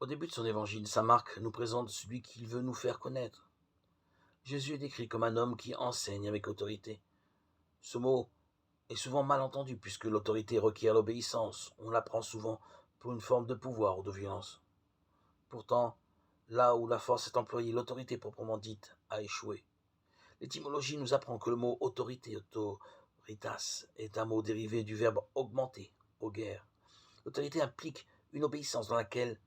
Au début de son évangile, saint Marc nous présente celui qu'il veut nous faire connaître. Jésus est décrit comme un homme qui enseigne avec autorité. Ce mot est souvent mal entendu puisque l'autorité requiert l'obéissance. On la prend souvent pour une forme de pouvoir ou de violence. Pourtant, là où la force est employée, l'autorité proprement dite a échoué. L'étymologie nous apprend que le mot autorité, autoritas, est un mot dérivé du verbe augmenter, auguère. L'autorité implique une obéissance dans laquelle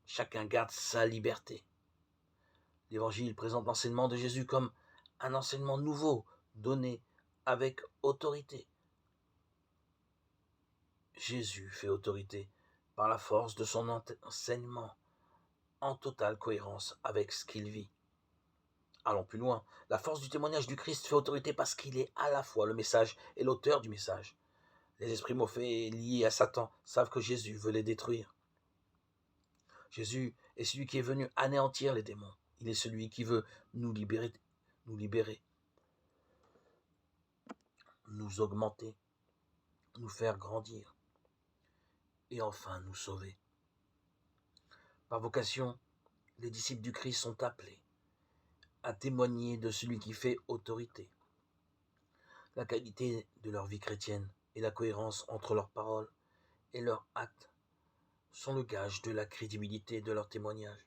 chacun garde sa liberté. L'Évangile présente l'enseignement de Jésus comme un enseignement nouveau, donné avec autorité. Jésus fait autorité par la force de son enseignement, en totale cohérence avec ce qu'il vit. Allons plus loin, la force du témoignage du Christ fait autorité parce qu'il est à la fois le message et l'auteur du message. Les esprits mauvais liés à Satan savent que Jésus veut les détruire. Jésus est celui qui est venu anéantir les démons. Il est celui qui veut nous libérer, nous augmenter, nous faire grandir et enfin nous sauver. Par vocation, les disciples du Christ sont appelés à témoigner de celui qui fait autorité. La qualité de leur vie chrétienne et la cohérence entre leurs paroles et leurs actes sont le gage de la crédibilité de leur témoignage.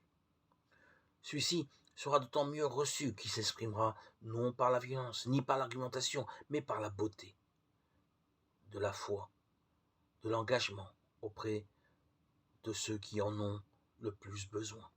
Celui-ci sera d'autant mieux reçu qu'il s'exprimera non par la violence, ni par l'argumentation, mais par la beauté, de la foi, de l'engagement auprès de ceux qui en ont le plus besoin.